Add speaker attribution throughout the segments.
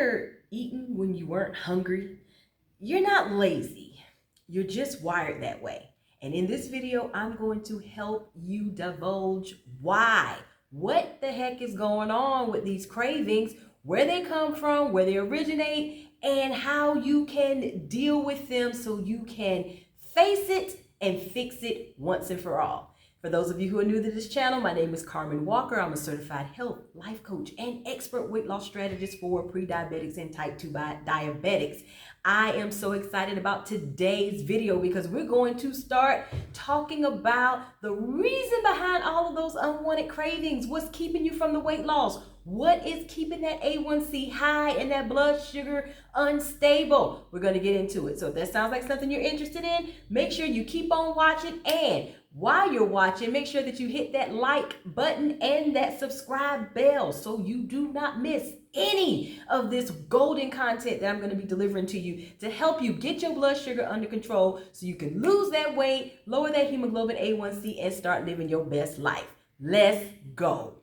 Speaker 1: ever eaten when you weren't hungry? You're not lazy. You're just wired that way. And in this video, I'm going to help you divulge why. What the heck is going on with these cravings, where they come from, where they originate, and how you can deal with them so you can face it and fix it once and for all. For those of you who are new to this channel, my name is Carmen Walker. I'm a certified health, life coach, and expert weight loss strategist for pre-diabetics and type 2 diabetics. I am so excited about today's video because we're going to start talking about the reason behind all of those unwanted cravings. What's keeping you from the weight loss? What is keeping that A1C high and that blood sugar unstable? We're going to get into it. So if that sounds like something you're interested in, make sure you keep on watching, and while you're watching, make sure that you hit that like button and that subscribe bell so you do not miss any of this golden content that I'm going to be delivering to you to help you get your blood sugar under control so you can lose that weight, lower that hemoglobin A1C, and start living your best life. Let's go.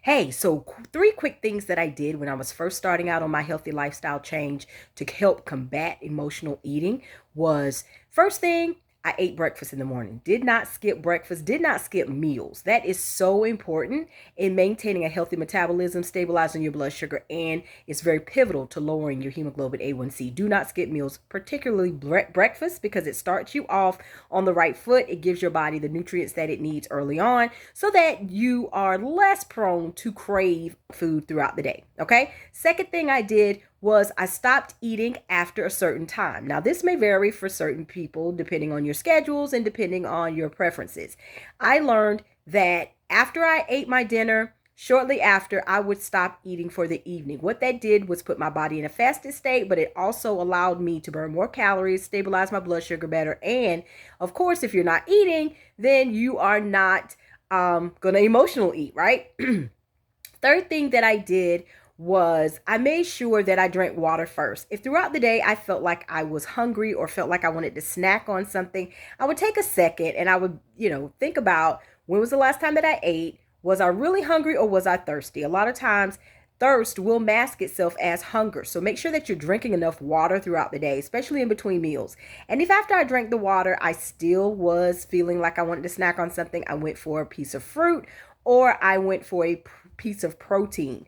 Speaker 1: Hey, so 3 quick things that I did when I was first starting out on my healthy lifestyle change to help combat emotional eating was, first thing, I ate breakfast in the morning. Did not skip breakfast, did not skip meals. That is so important in maintaining a healthy metabolism, stabilizing your blood sugar, and it's very pivotal to lowering your hemoglobin A1C. Do not skip meals, particularly breakfast, because it starts you off on the right foot. It gives your body the nutrients that it needs early on so that you are less prone to crave food throughout the day. Okay? Second thing I did was I stopped eating after a certain time. Now, this may vary for certain people depending on your schedules and depending on your preferences. I learned that after I ate my dinner, shortly after, I would stop eating for the evening. What that did was put my body in a fasted state, but it also allowed me to burn more calories, stabilize my blood sugar better. And of course, if you're not eating, then you are not going to emotional eat, right? Third thing that I did was I made sure that I drank water first. If throughout the day I felt like I was hungry or felt like I wanted to snack on something, I would take a second and I would, think about, when was the last time that I ate? Was I really hungry or was I thirsty? A lot of times thirst will mask itself as hunger. So make sure that you're drinking enough water throughout the day, especially in between meals. And if after I drank the water, I still was feeling like I wanted to snack on something, I went for a piece of fruit or I went for a piece of protein.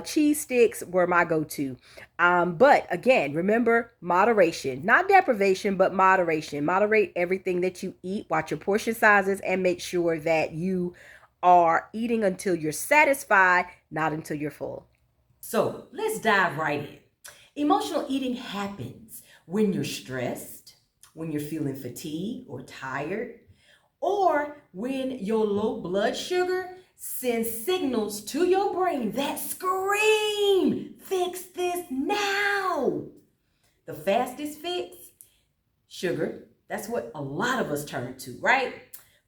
Speaker 1: Cheese sticks were my go-to. But again, remember moderation, not deprivation, but moderation. Moderate everything that you eat. Watch your portion sizes and make sure that you are eating until you're satisfied, not until you're full. So let's dive right in. Emotional eating happens when you're stressed, when you're feeling fatigued or tired, or when your low blood sugar sends signals to your brain that scream, fix this now. The fastest fix, sugar. That's what a lot of us turn to, right?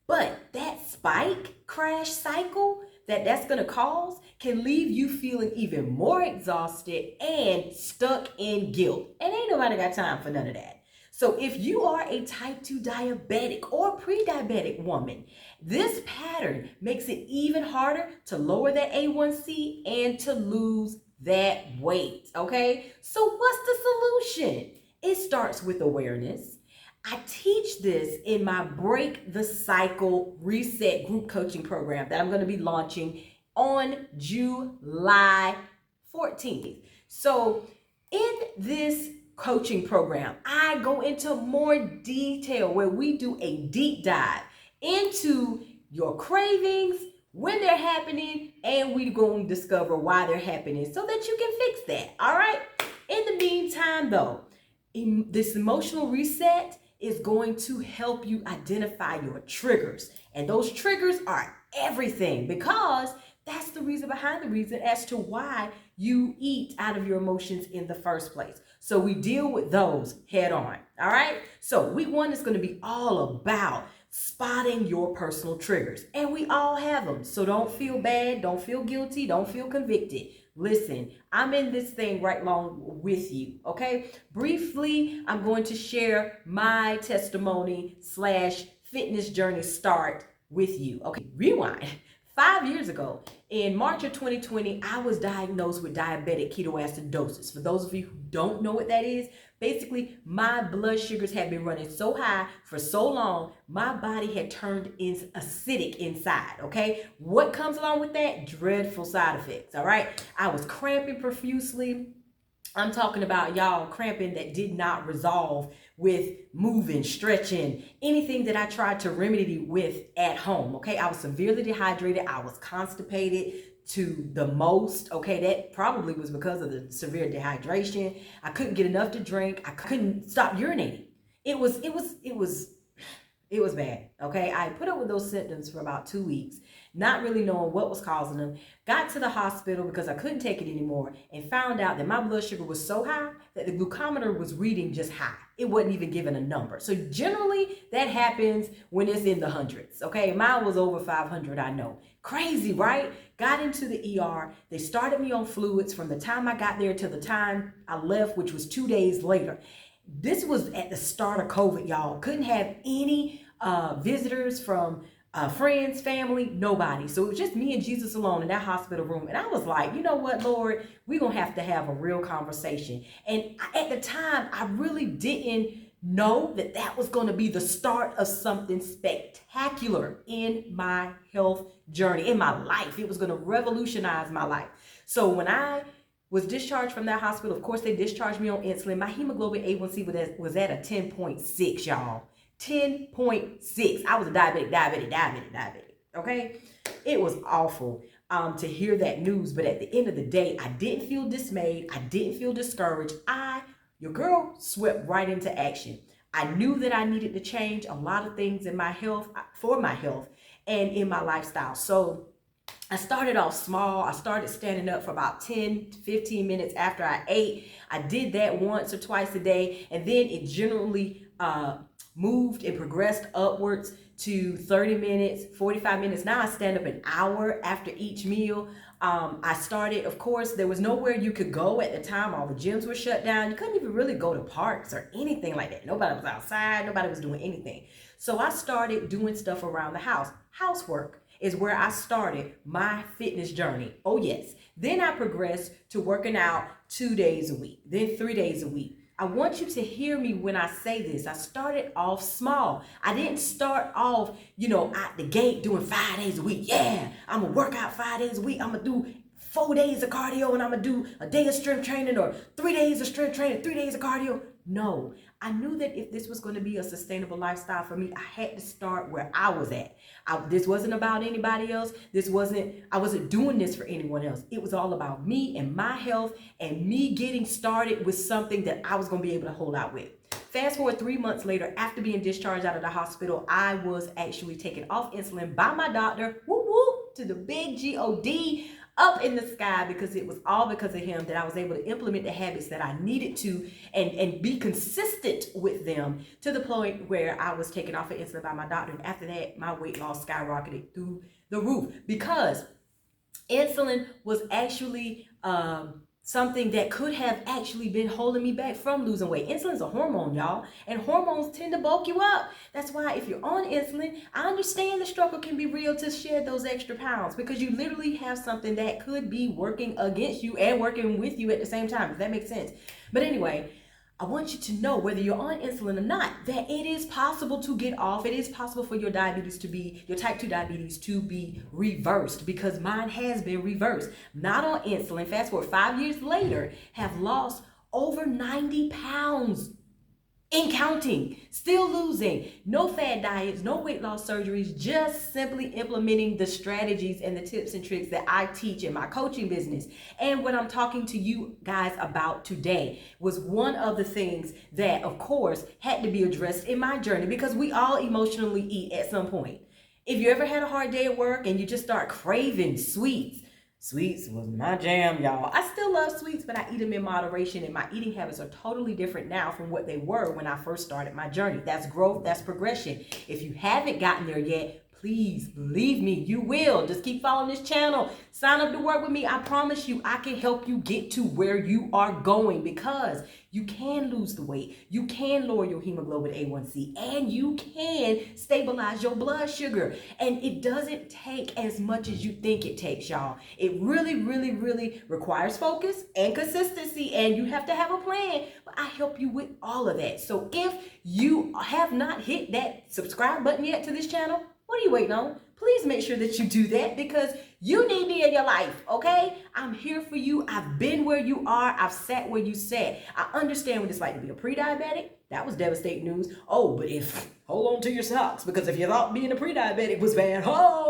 Speaker 1: But that spike crash cycle that's going to cause can leave you feeling even more exhausted and stuck in guilt. And ain't nobody got time for none of that. So if you are a type 2 diabetic or pre-diabetic woman, this pattern makes it even harder to lower that A1C and to lose that weight, okay? So what's the solution? It starts with awareness. I teach this in my Break the Cycle Reset group coaching program that I'm going to be launching on July 14th. So in this coaching program, I go into more detail where we do a deep dive into your cravings, when they're happening, and we're going to discover why they're happening so that you can fix that. All right. In the meantime, though, this emotional reset is going to help you identify your triggers. And those triggers are everything, because that's the reason behind the reason as to why you eat out of your emotions in the first place. So we deal with those head on. All right. So week 1 is going to be all about spotting your personal triggers. And we all have them. So don't feel bad. Don't feel guilty. Don't feel convicted. Listen, I'm in this thing right along with you, okay? Briefly, I'm going to share my testimony / fitness journey start with you. Okay, rewind. 5 years ago, in March of 2020, I was diagnosed with diabetic ketoacidosis. For those of you who don't know what that is, basically my blood sugars had been running so high for so long, my body had turned acidic inside, okay? What comes along with that? Dreadful side effects, all right? I was cramping profusely. I'm talking about, y'all, cramping that did not resolve with moving, stretching, anything that I tried to remedy with at home, okay? I was severely dehydrated. I was constipated to the most, okay? That probably was because of the severe dehydration. I couldn't get enough to drink. I couldn't stop urinating. It was bad, okay? I put up with those symptoms for about 2 weeks, not really knowing what was causing them. Got to the hospital because I couldn't take it anymore and found out that my blood sugar was so high that the glucometer was reading just high. It wasn't even giving a number. So generally that happens when it's in the hundreds, okay? Mine was over 500, I know. Crazy, right? Got into the ER. They started me on fluids from the time I got there to the time I left, which was 2 days later. This was at the start of COVID, y'all. Couldn't have any visitors from friends, family, nobody. So it was just me and Jesus alone in that hospital room. And I was like, you know what, Lord, we're going to have a real conversation. And at the time, I really didn't know that that was going to be the start of something spectacular in my health journey, in my life. It was going to revolutionize my life. So when I was discharged from that hospital, of course, they discharged me on insulin. My hemoglobin A1C was at a 10.6, y'all. 10.6. I was a diabetic, okay? It was awful to hear that news, but at the end of the day, I didn't feel dismayed. I didn't feel discouraged. Your girl swept right into action. I knew that I needed to change a lot of things in my health, for my health, and in my lifestyle. So I started off small. I started standing up for about 10 to 15 minutes after I ate. I did that once or twice a day, and then it generally moved and progressed upwards to 30 minutes, 45 minutes. Now I stand up an hour after each meal. I started, of course, there was nowhere you could go at the time. All the gyms were shut down. You couldn't even really go to parks or anything like that. Nobody was outside. Nobody was doing anything. So I started doing stuff around the house. Housework is where I started my fitness journey. Oh yes. Then I progressed to working out 2 days a week, then 3 days a week. I want you to hear me when I say this. I started off small. I didn't start off, out the gate doing 5 days a week. Yeah, I'm gonna work out 5 days a week. I'm gonna do 4 days of cardio and I'm gonna do a day of strength training, or 3 days of strength training, 3 days of cardio. No, I knew that if this was going to be a sustainable lifestyle for me, I had to start where I was at. This wasn't about anybody else. I wasn't doing this for anyone else. It was all about me and my health and me getting started with something that I was going to be able to hold out with. Fast forward 3 months later, after being discharged out of the hospital, I was actually taken off insulin by my doctor, whoop, whoop, to the big God, up in the sky, because it was all because of him that I was able to implement the habits that I needed to and be consistent with them, to the point where I was taken off of insulin by my doctor. And after that, my weight loss skyrocketed through the roof, because insulin was actually something that could have actually been holding me back from losing weight. Insulin's a hormone, y'all, and hormones tend to bulk you up. That's why if you're on insulin, I understand the struggle can be real to shed those extra pounds, because you literally have something that could be working against you and working with you at the same time, if that makes sense. But anyway, I want you to know, whether you're on insulin or not, that it is possible to get off. It is possible for your your type 2 diabetes to be reversed, because mine has been reversed. Not on insulin. Fast forward 5 years later, have lost over 90 pounds and counting, still losing. No fad diets, no weight loss surgeries, just simply implementing the strategies and the tips and tricks that I teach in my coaching business. And what I'm talking to you guys about today was one of the things that, of course, had to be addressed in my journey, because we all emotionally eat at some point. If you ever had a hard day at work and you just start craving sweets, sweets was my jam, y'all. I still love sweets, but I eat them in moderation, and my eating habits are totally different now from what they were when I first started my journey. That's growth, that's progression. If you haven't gotten there yet, please believe me, you will. Just keep following this channel. Sign up to work with me. I promise you, I can help you get to where you are going, because you can lose the weight. You can lower your hemoglobin A1C, and you can stabilize your blood sugar. And it doesn't take as much as you think it takes, y'all. It really, really, really requires focus and consistency, and you have to have a plan. But I help you with all of that. So if you have not hit that subscribe button yet to this channel, what are you waiting on? Please make sure that you do that, because you need me in your life, okay? I'm here for you. I've been where you are. I've sat where you sat. I understand what it's like to be a pre-diabetic. That was devastating news. Oh, but hold on to your socks, because if you thought being a pre-diabetic was bad,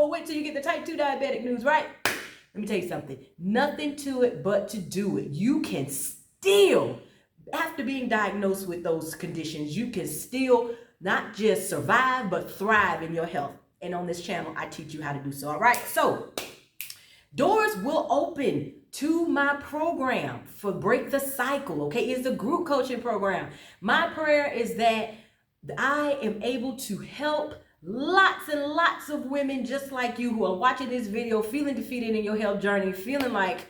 Speaker 1: wait till you get the type 2 diabetic news, right? Let me tell you something. Nothing to it but to do it. You can still, after being diagnosed with those conditions, you can still not just survive, but thrive in your health. And on this channel, I teach you how to do so. All right. So doors will open to my program for Break the Cycle. Okay. It's a group coaching program. My prayer is that I am able to help lots and lots of women just like you who are watching this video, feeling defeated in your health journey, feeling like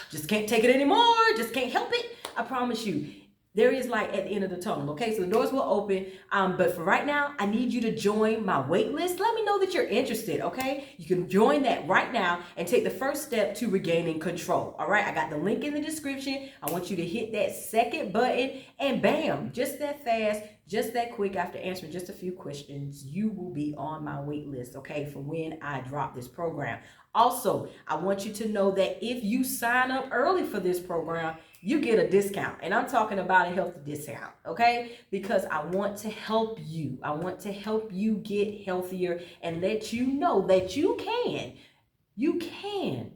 Speaker 1: just can't take it anymore, just can't help it. I promise you, there is light at the end of the tunnel, okay? So the doors will open, but for right now, I need you to join my wait list. Let me know that you're interested, okay? You can join that right now and take the first step to regaining control, all right? I got the link in the description. I want you to hit that second button, and bam, just that fast, just that quick, after answering just a few questions, you will be on my wait list, okay, for when I drop this program. Also, I want you to know that if you sign up early for this program, you get a discount. And I'm talking about a healthy discount, okay? Because I want to help you. I want to help you get healthier and let you know that you can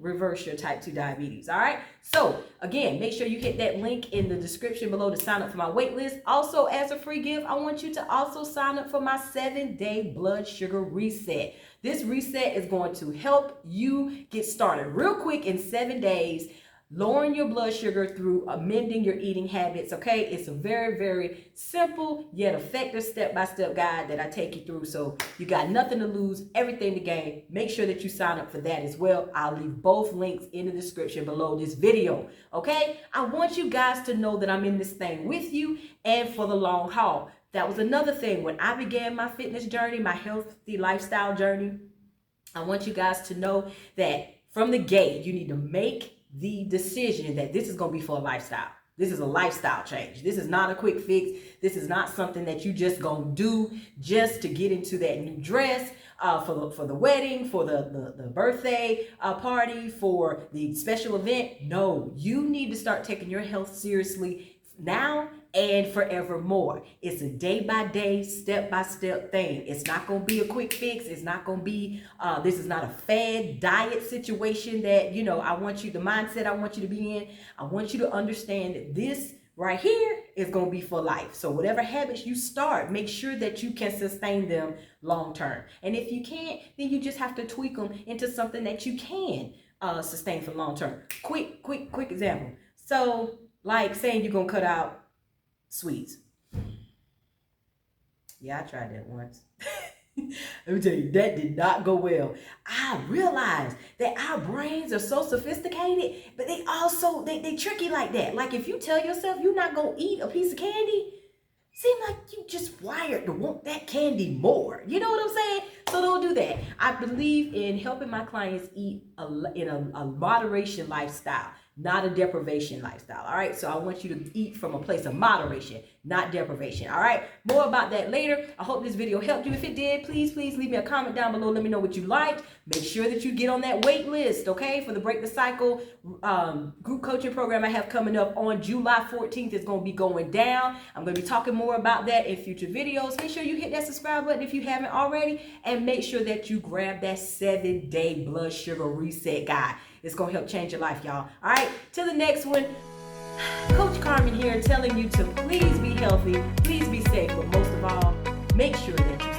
Speaker 1: reverse your type 2 diabetes, all right? So again, make sure you hit that link in the description below to sign up for my wait list. Also, as a free gift, I want you to also sign up for my 7-day blood sugar reset. This reset is going to help you get started real quick in 7 days, lowering your blood sugar through amending your eating habits, okay? It's a very, very simple yet effective step-by-step guide that I take you through. So you got nothing to lose, everything to gain. Make sure that you sign up for that as well. I'll leave both links in the description below this video, okay? I want you guys to know that I'm in this thing with you and for the long haul. That was another thing. When I began my fitness journey, my healthy lifestyle journey, I want you guys to know that from the gate, you need to make the decision that this is going to be for a lifestyle. This is a lifestyle change. This is not a quick fix. This is not something that you just going to do just to get into that new dress, for the wedding, for the birthday party, for the special event. No, you need to start taking your health seriously now and forevermore. It's a day-by-day, step-by-step thing. It's not going to be a quick fix. It's not going to be, this is not a fad diet situation that, you know, the mindset I want you to be in. I want you to understand that this right here is going to be for life. So whatever habits you start, make sure that you can sustain them long-term. And if you can't, then you just have to tweak them into something that you can sustain for long-term. Quick example. So like saying you're going to cut out sweets. Yeah, I tried that once. Let me tell you, that did not go well. I realized that our brains are so sophisticated, but they also, they tricky like that. Like if you tell yourself you're not going to eat a piece of candy, seem like you just wired to want that candy more. You know what I'm saying? So don't do that. I believe in helping my clients eat in a moderation lifestyle, not a deprivation lifestyle. All right. So I want you to eat from a place of moderation, not deprivation. All right. More about that later. I hope this video helped you. If it did, please leave me a comment down below. Let me know what you liked. Make sure that you get on that wait list, okay, for the Break the Cycle group coaching program I have coming up on July 14th. It's going to be going down. I'm going to be talking more about that in future videos. Make sure you hit that subscribe button if you haven't already, and make sure that you grab that 7-day blood sugar reset guide. It's going to help change your life, y'all. All right, till the next one. Coach Carmen here telling you to please be healthy, please be safe, but most of all, make sure that you